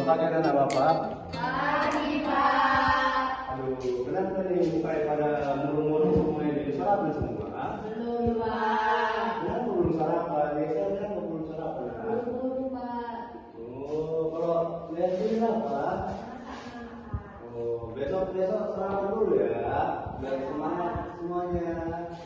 pagi anak Bapak. Pagi, Pak. Aduh, kenapa nih mukanya pada murung-murung semuanya ini? Sarapan semua? Belum, Pak. Kenapa belum sarapan? Biasanya kenapa belum sarapan? Buru-buru, Pak. Oh, kalau lihat ini apa? Oh, besok sarapan dulu ya. Biar semangat semuanya.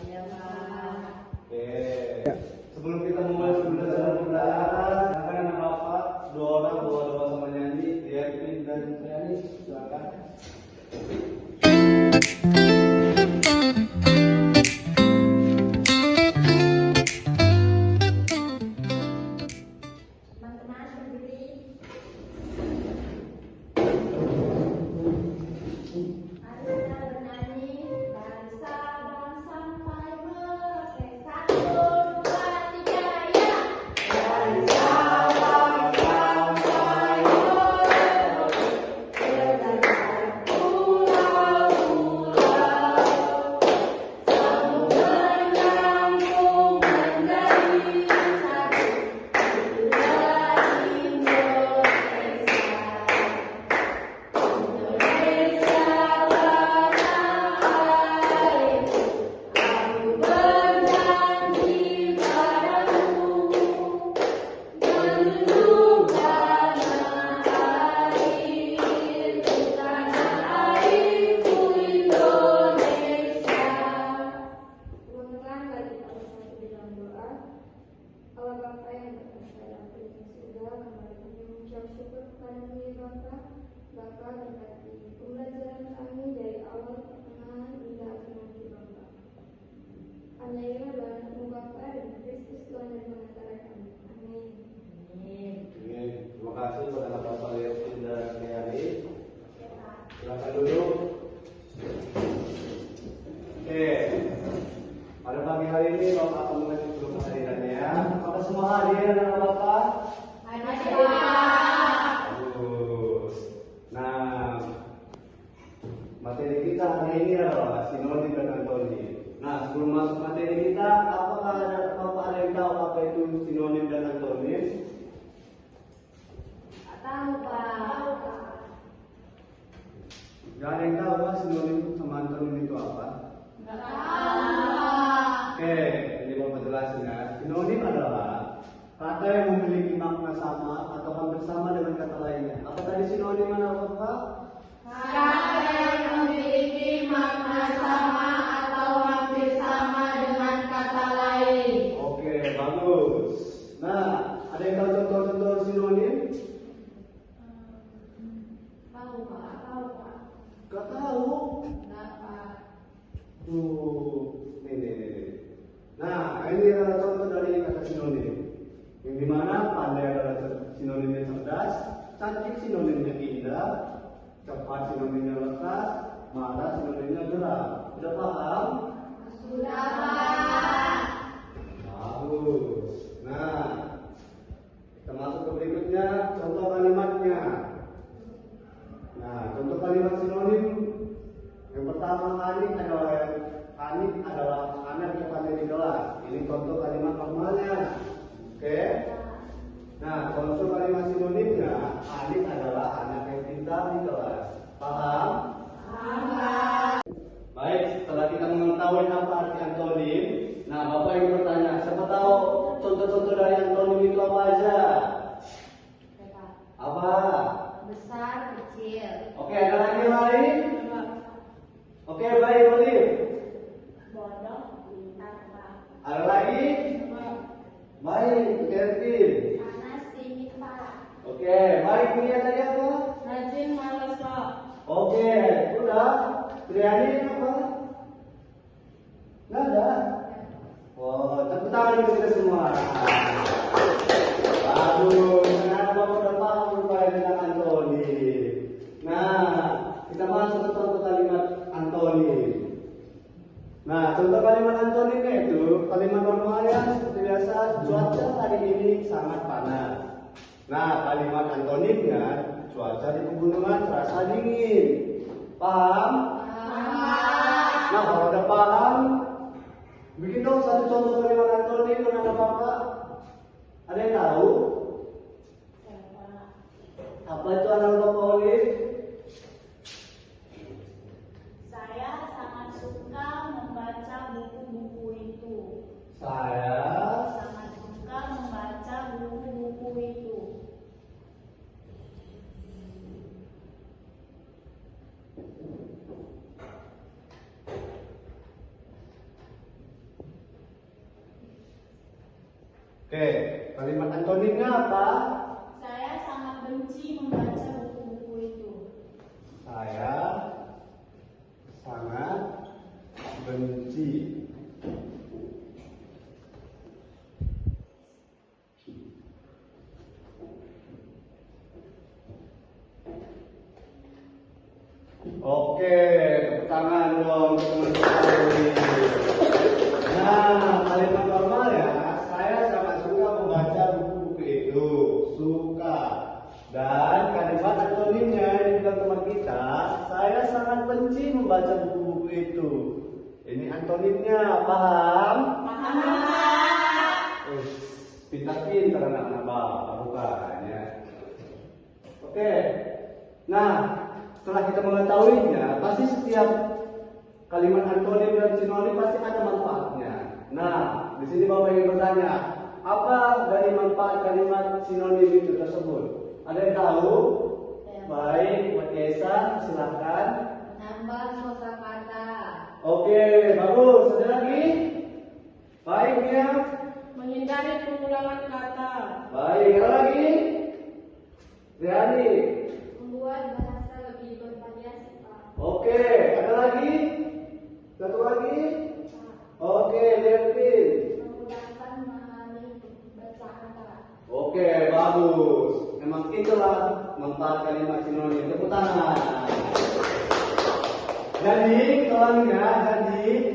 Iya, Pak. Oke. Sebelum kita memulai pembelajaran, silakan anak Bapak dua orang doa sama nyanyi, Erwin dan Triani, silakan. Teman-teman berdiri. Mari kita bernyanyi. Bangsa sampai merauke. 1, 2, 3, ya. Bangsa sampai merauke. Berbagai pulau-pulau. Samudra menyambung menjadi satu. Allah Bapa yang berkuasa dalam surga, kami mengucap syukur kepada-Mu ya Bapa. Bapa berkati pembelajaran kami dari awal pertengahan hingga akhir nanti Bapa. Aniailah doa anak-Mu Bapa dan Kristus Tuhan dan pengantara kami. Amin. Amin. Terima kasih kepada Bapak Erwin dan Triani. Silakan duduk. Oke. Pada pagi hari ini Bapak akan mengajukan kehadirannya. Apakah semua hadir anak Bapak? Hadir, Pak. Bagus. Nah, materi kita hari ini adalah sinonim dan antonim. Nah, sebelum masuk materi kita, apakah Bapak ada yang tahu apa itu sinonim dan antonim? Tahu, Pak. Gak ada yang tahu kan sinonim sama antonim itu apa? Nggak tahu. Oke, ini Bapak jelasin ya. Sinonim adalah kata yang memiliki makna sama atau hampir sama dengan kata lainnya. Apa tadi sinonim anak Bapak? Kata yang memiliki makna sama atau hampir sama dengan kata lain. Oke, bagus. Nah, ada yang tahu contoh-contoh sinonim? Tahu, Pak. Tahu, Pak. Gak tahu. Nggak, Pak. Nih. Nah, ini adalah contoh dari kata sinonim. Yang dimana pandai adalah sinonimnya cerdas, cantik sinonimnya indah, cepat sinonimnya lekas, marah sinonimnya gerak. Sudah paham? Sudah, Pak. Bagus. Nah, kita masuk ke berikutnya, contoh kalimatnya. Nah, contoh kalimat sinonim yang pertama Anik adalah anak yang pandai di kelas. Ini contoh kalimat normalnya. Oke. Nah, contoh kalimat sinonimnya, Anik adalah anak yang pintar di kelas. Paham? Paham. Baik, setelah kita mengetahui apa arti antonim, nah Bapak ingin bertanya, siapa tahu contoh-contoh dari antonim itu apa aja? Apa? Besar, kecil. Oke, ada lagi yang lain? Oke, baik, Olive. Bodoh, pintar, Pak. Ada lagi? Baik, Kevin. Panas, dingin, Pak. Oke, baik, Mia tadi apa? Rajin, malas, Pak. Oke, udah. Triani apa? Nggak ada. Oh, tepuk tangan dulu kita semua. Bagus, kenapa Bapak udah paham rupanya tentang antonim. Nah, kita masuk ke contoh kalimat antonim. Nah, contoh kalimat antonimnya itu kalimat normalnya seperti biasa, cuaca hari ini sangat panas. Nah, kalimat antonimnya cuaca di pegunungan terasa dingin. Paham? Paham. Nah, kalau udah paham, bikin dong satu contoh kalimat antonim dengan Bapak. Ada yang tahu? Apa itu anak Bapak Olive? Saya sangat suka membaca buku-buku itu. Saya Sangat suka membaca buku-buku itu. Oke, kalimat antonimnya apa? Saya sangat benci membaca buku-buku itu. Saya sangat benci. Oke, tepuk tangan dong teman-teman. Nah, kalimat normal ya. Saya sangat suka membaca buku-buku itu. Suka. Dan kalimat antonimnya ini bilang teman kita, saya sangat benci membaca buku-buku itu. Ini antonimnya, paham? Paham. Pintar-pintar anak-anak bapak, bukan ya. Oke. Nah, setelah kita mengetahuinya, pasti setiap kalimat antonim dan sinonim pasti ada manfaatnya. Nah, di sini Bapak ingin bertanya, apa dari manfaat kalimat sinonim itu tersebut? Ada yang tahu? Baik, buat Yesa, silakan. Menambah kosakata. Oke, bagus. Ada lagi? Baik ya. Menghindari pengulangan kata. Baik, ada lagi? Riani. Membuat bahasa lebih bervariasi, Pak. Oke, ada lagi? Satu lagi? Oke, Levin. Memudahkan memahami bacaan, Pak. Oke, bagus. Memang itulah manfaat kalimat sinonim. Tepuk tangan. Jadi,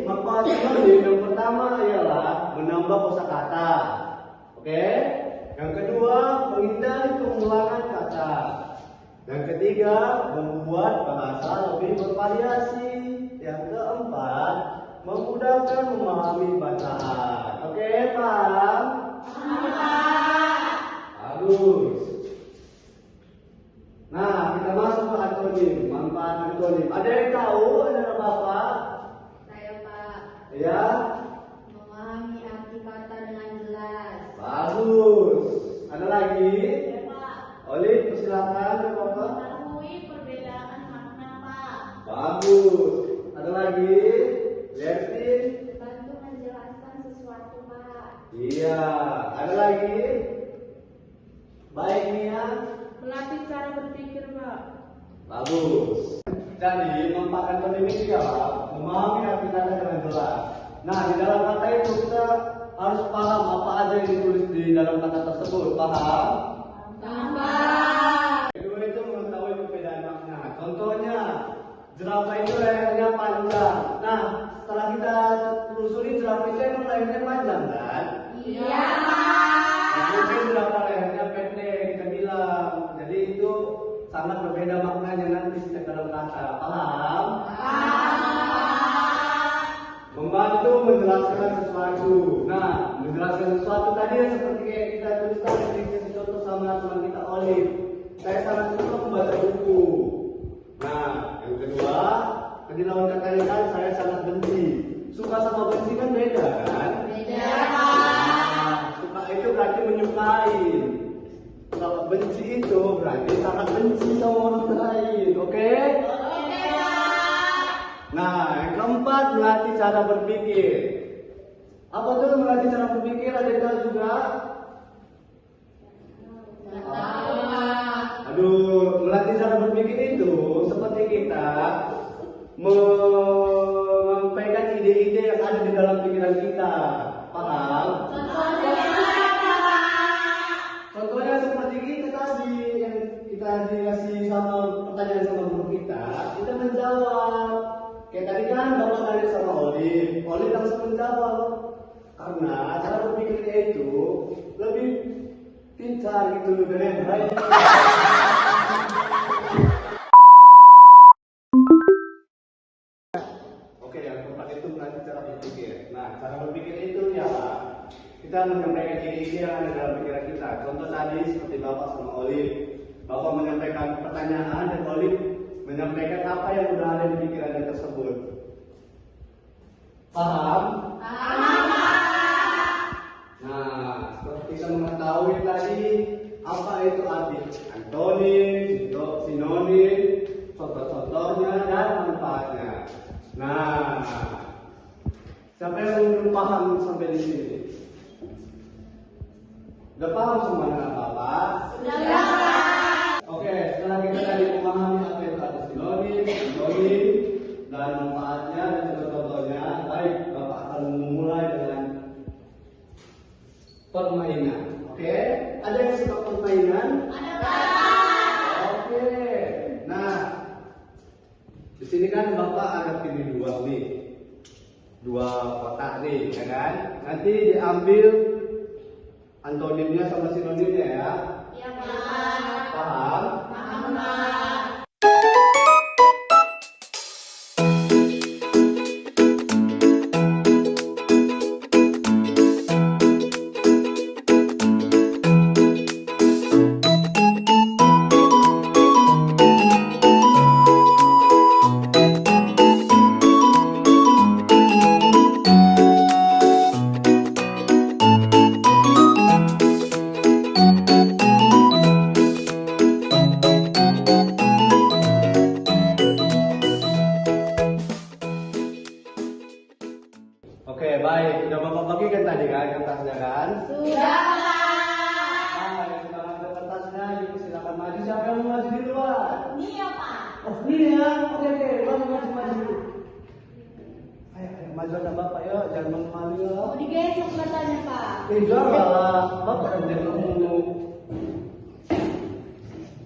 manfaat sinonim yang pertama ialah menambah kosakata. Oke? Yang kedua, menghindari pengulangan kata. Yang ketiga, membuat bahasa lebih bervariasi. Yang keempat, memudahkan memahami bacaan. Oke, paham? Bagus. Nah, kita masuk ke antonim, manfaat antonim. Ada yang tahu? Ada Bapak? Saya, Pak. Ya? Memahami arti kata dengan jelas. Bagus. Ada lagi? Ya, Pak. Olive, persilakan Bapak. Mengetahui perbedaan makna, Pak. Bagus. Ada lagi? Levin? Bantu menjelaskan sesuatu, Pak. Iya. Ada lagi? Baik, Mia. Melatih cara berpikir, Pak. Bagus. Jadi manfaat antonim ini ya, memahami arti kata dengan jelas. Nah, di dalam kata itu kita harus paham apa aja yang ditulis di dalam kata tersebut. Paham? Kedua itu mengetahui perbedaan makna. Contohnya, jerapah itu lehernya panjang. Nah, setelah kita telusuri jerapah itu emang lehernya panjang kan? Iya, Nah, mungkin jerapah lehernya pendek kita bilang. Jadi itu sangat berbeda maknanya nanti setiap dalam kata. Paham? Membantu menjelaskan sesuatu. Nah, menjelaskan sesuatu tadi yang seperti kayak kita tulis tadi, kita contoh sama teman kita Olive. Saya sangat suka membaca buku. Nah, yang kedua, tadi lawan katanya kan saya sangat benci. Suka sama benci kan beda kan? Beda. Nah, suka itu berarti menyukai. Kalau benci itu berarti sangat benci sama orang lain. Oke? Nah, yang keempat, melatih cara berpikir. Apa tuh melatih cara berpikir? Ada yang tahu juga? Aduh, melatih cara berpikir itu seperti kita menyampaikan ide-ide yang ada di dalam pikiran kita. Paham? Contohnya seperti kita tadi yang kita dikasih sama pertanyaan sama guru kita menjawab. Kayak tadi kan Bapak tanya sama Olive langsung menjawab. Karena cara berpikirnya itu lebih pintar gitu dari yang lain. Oke, yang keempat itu melatih cara berpikir. Nah, cara berpikir itu ya kita menyampaikan ide-ide yang ada dalam pikiran kita. Contoh tadi seperti Bapak sama Olive Bapak menyampaikan pertanyaan dan Olive menyampaikan apa yang sudah ada di pikirannya tersebut. Paham? Nah, setelah kita mengetahui tadi apa itu arti antonim, sinonim, contoh-contohnya dan manfaatnya. Nah, siapa yang belum paham sampai di sini? Udah paham semua dengan Bapak? Sudah. Oke, setelah kita tadi memahami apa itu arti sinonim, antonim, dan manfaatnya dan contoh-contohnya, baik, Bapak akan memulai dengan permainan. Oke, ada yang suka permainan? Ada. Oke, nah di sini kan Bapak ada pilih dua kotak nih, ya kan? Nanti diambil antonimnya sama sinonimnya ya. Iya, Pak. Paham? Paham, Pak. Oke, baik. Udah Bapak bagikan tadi kan kertasnya kan? Sudah, Pak. Nah, yang sudah ambil kertasnya, yuk silakan maju. Siapa yang mau maju di luar? Ini ya, Pak. Oh, ini ya. Oke, maju. Ayo, maju ada Bapak ya. Jangan malu ya. Mau digesek katanya, Pak. Enggak lah, Bapak udah jadi ngomong.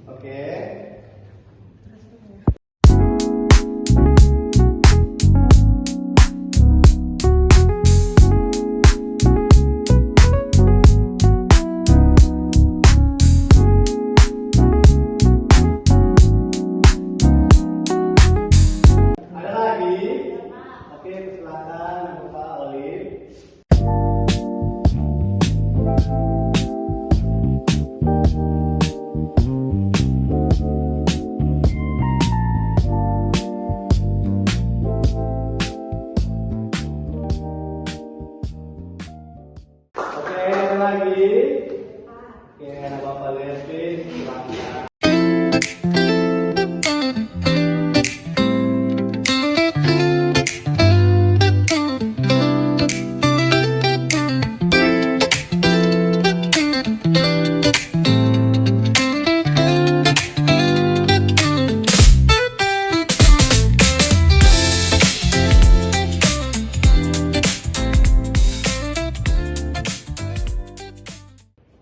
Oke. Ada lagi? Oke, silakan Bapak Olive. Oke, ada lagi? Oke, ada Bapak Levin, silakan.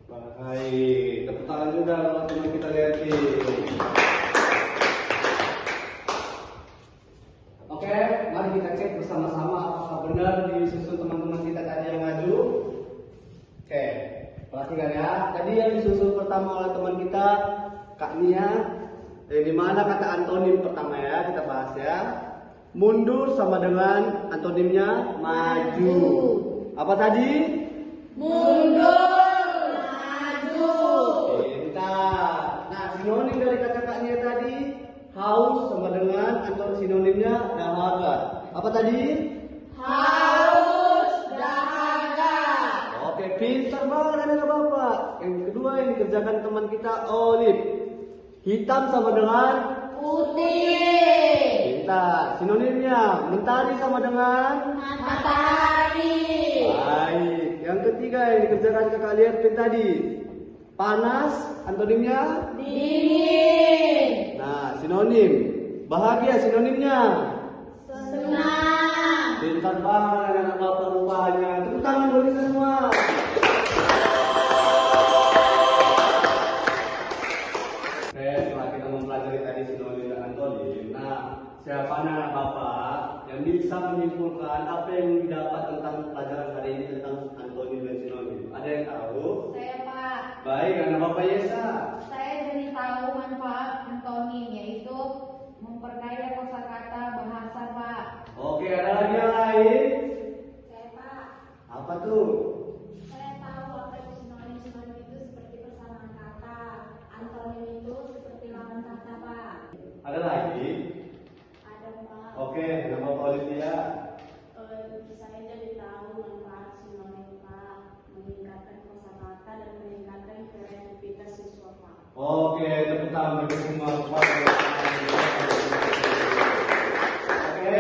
Baik, tepuk tangan juga buat teman kita Levin. Oke, mari kita cek bersama-sama apakah benar disusun teman-teman kita tadi yang maju. Oke, perhatikan ya. Tadi yang disusun pertama oleh teman kita Kak Nia, di mana kata antonim pertama ya kita bahas ya. Mundur sama dengan antonimnya maju. Apa tadi? Mundur. Maju. Pintar. Nah, sinonim dari kata Kak Nia tadi haus sama dengan atau sinonimnya dahaga. Apa tadi? Haus. Dahaga. Oke, pintar banget anak Bapak. Yang kedua yang dikerjakan teman kita Olive. Hitam sama dengan Putih. pintar. Sinonimnya mentari sama dengan Matahari. baik. Yang ketiga yang dikerjakan Kakak Levin tadi panas, antonimnya Dingin. nah sinonim. Bahagia sinonimnya Senang. pintar banget anak Bapak rupanya. Tepuk tangan bagi semua. Oke, setelah kita mempelajari tadi sinonim dan antonim, nah siapa anak Bapak yang bisa menyimpulkan apa yang didapat tentang pelajaran hari ini tentang antonim dan sinonim? Ada yang tahu? Saya, Pak. Baik, anak Bapak Yesa. Saya jadi tahu manfaat antonim, yaitu memperkaya kosakata bahasa, Pak. Oke, ada lagi yang lain? Saya Pak, Apa tuh? saya tahu apa itu sinonim. Sinonim itu seperti persamaan kata. Antonim itu tadi? Ada Pak. Oke, nama Pak Olivia. Saya jadi tahu manfaat sinonim Pak, meningkatkan kosakata dan meningkatkan kreativitas siswa Pak. Oke, tepuk tangan bagi semua Pak. Oke.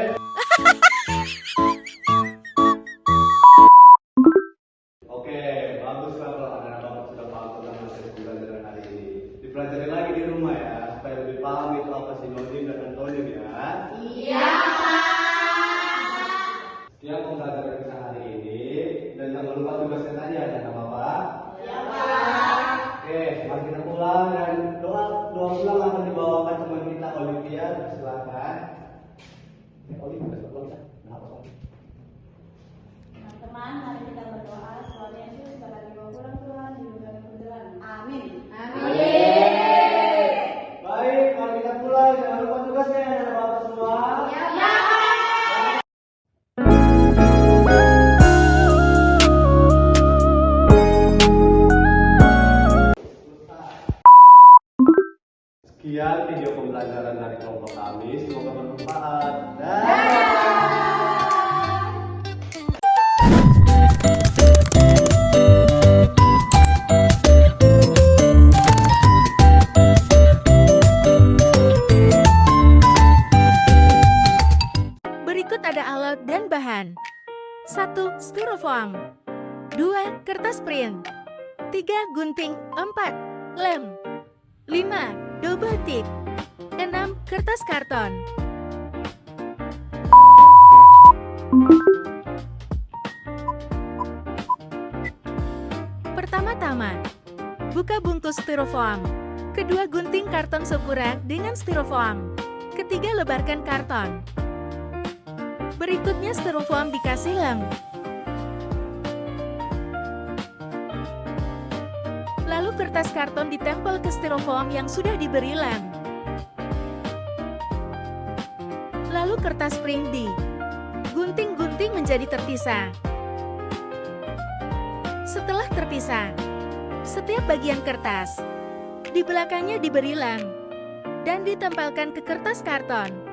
Oke, bagus kalau anak Bapak sudah paham tentang materi pembelajaran hari ini. Dipelajari lagi di rumah ya, supaya lebih paham itu apa sinonim dan antonim ya. Iya, Sekian pembelajaran kita hari ini, dan jangan lupa tugasnya tadi ada nama Bapak. Ya Pak. Oke, mari kita pulang dan doa pulang akan dibawakan teman kita Olivia. Silakan. Olivia, pulang. Teman-teman, mari kita berdoa supaya Yesus dapat dibawa pulang Tuhan di negara perjalanan. Amin. amin. Baik, mari kita pulang. Jangan lupa tugasnya ada Bapak semua. Ya, Sekian video pembelajaran dari kelompok kami. Semoga bermanfaat. Dah. Berikut ada alat dan bahan. 1. Styrofoam. 2. Kertas print. 3. Gunting. 4. Lem. 5. Double tip. 6. Kertas karton. Pertama-tama, buka bungkus styrofoam. Kedua, gunting karton seukuran dengan styrofoam. Ketiga, lebarkan karton. Berikutnya styrofoam dikasih lem. Lalu kertas karton ditempel ke styrofoam yang sudah diberi lem. Lalu kertas print gunting-gunting menjadi terpisah. Setelah terpisah, setiap bagian kertas di belakangnya diberi lem dan ditempelkan ke kertas karton.